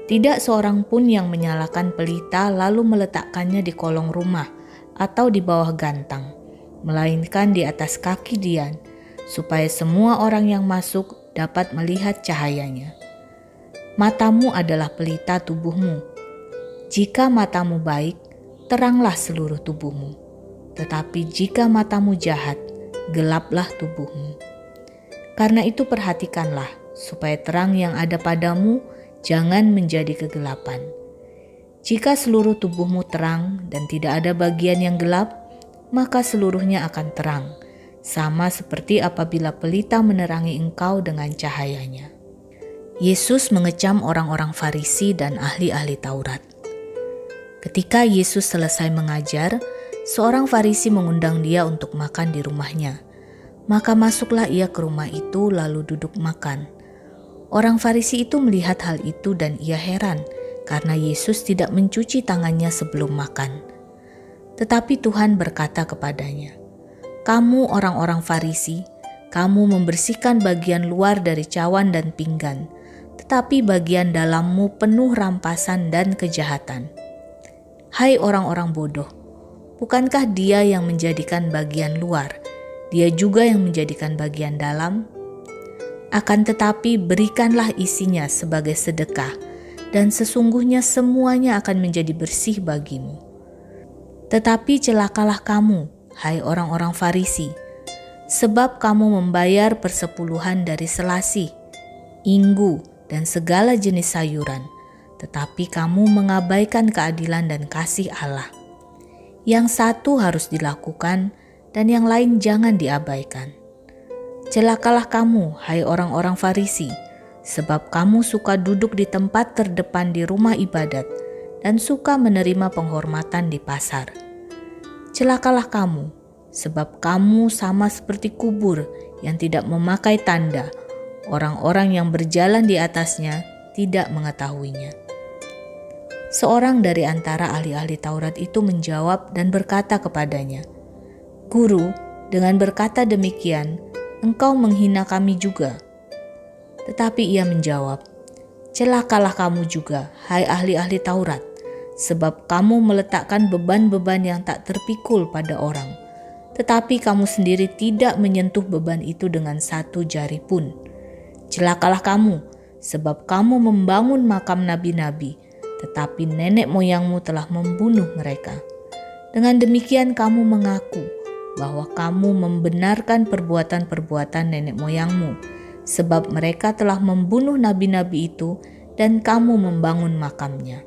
Tidak seorang pun yang menyalakan pelita lalu meletakkannya di kolong rumah atau di bawah gantang, melainkan di atas kaki Dian, supaya semua orang yang masuk dapat melihat cahayanya. Matamu adalah pelita tubuhmu. Jika matamu baik, teranglah seluruh tubuhmu. Tetapi jika matamu jahat, gelaplah tubuhmu. Karena itu perhatikanlah, supaya terang yang ada padamu jangan menjadi kegelapan. Jika seluruh tubuhmu terang dan tidak ada bagian yang gelap, maka seluruhnya akan terang, sama seperti apabila pelita menerangi engkau dengan cahayanya. Yesus mengecam orang-orang Farisi dan ahli-ahli Taurat. Ketika Yesus selesai mengajar, seorang Farisi mengundang dia untuk makan di rumahnya. Maka masuklah ia ke rumah itu lalu duduk makan. Orang Farisi itu melihat hal itu dan ia heran karena Yesus tidak mencuci tangannya sebelum makan. Tetapi Tuhan berkata kepadanya, "Kamu orang-orang Farisi, kamu membersihkan bagian luar dari cawan dan pinggan, tetapi bagian dalammu penuh rampasan dan kejahatan. Hai orang-orang bodoh, bukankah Dia yang menjadikan bagian luar, Dia juga yang menjadikan bagian dalam? Akan tetapi berikanlah isinya sebagai sedekah, dan sesungguhnya semuanya akan menjadi bersih bagimu. Tetapi celakalah kamu, hai orang-orang Farisi, sebab kamu membayar persepuluhan dari selasi, inggu, dan segala jenis sayuran, tetapi kamu mengabaikan keadilan dan kasih Allah. Yang satu harus dilakukan, dan yang lain jangan diabaikan. Celakalah kamu, hai orang-orang Farisi, sebab kamu suka duduk di tempat terdepan di rumah ibadat dan suka menerima penghormatan di pasar. Celakalah kamu, sebab kamu sama seperti kubur yang tidak memakai tanda, orang-orang yang berjalan di atasnya tidak mengetahuinya." Seorang dari antara ahli-ahli Taurat itu menjawab dan berkata kepadanya, "Guru, dengan berkata demikian, engkau menghina kami juga." Tetapi ia menjawab, "Celakalah kamu juga, hai ahli-ahli Taurat, sebab kamu meletakkan beban-beban yang tak terpikul pada orang, tetapi kamu sendiri tidak menyentuh beban itu dengan satu jari pun. Celakalah kamu, sebab kamu membangun makam nabi-nabi, tetapi nenek moyangmu telah membunuh mereka. Dengan demikian kamu mengaku bahwa kamu membenarkan perbuatan-perbuatan nenek moyangmu, sebab mereka telah membunuh nabi-nabi itu dan kamu membangun makamnya.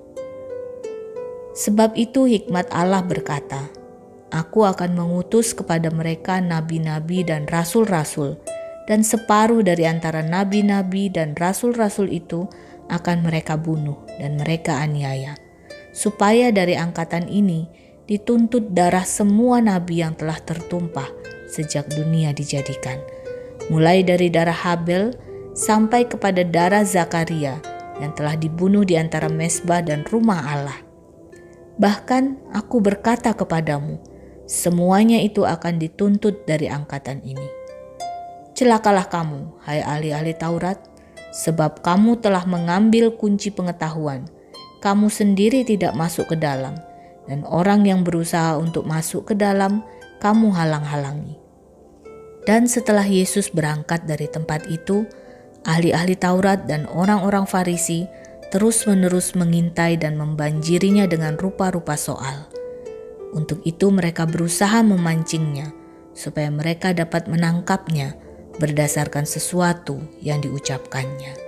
Sebab itu hikmat Allah berkata, Aku akan mengutus kepada mereka nabi-nabi dan rasul-rasul, dan separuh dari antara nabi-nabi dan rasul-rasul itu akan mereka bunuh dan mereka aniaya, supaya dari angkatan ini dituntut darah semua nabi yang telah tertumpah sejak dunia dijadikan, mulai dari darah Habel sampai kepada darah Zakaria yang telah dibunuh di antara mezbah dan rumah Allah. Bahkan aku berkata kepadamu, semuanya itu akan dituntut dari angkatan ini. Celakalah kamu, hai ahli-ahli Taurat, sebab kamu telah mengambil kunci pengetahuan. Kamu sendiri tidak masuk ke dalam, dan orang yang berusaha untuk masuk ke dalam, kamu halang-halangi. Dan setelah Yesus berangkat dari tempat itu, ahli-ahli Taurat dan orang-orang Farisi terus-menerus mengintai dan membanjirinya dengan rupa-rupa soal. Untuk itu mereka berusaha memancingnya, supaya mereka dapat menangkapnya berdasarkan sesuatu yang diucapkannya.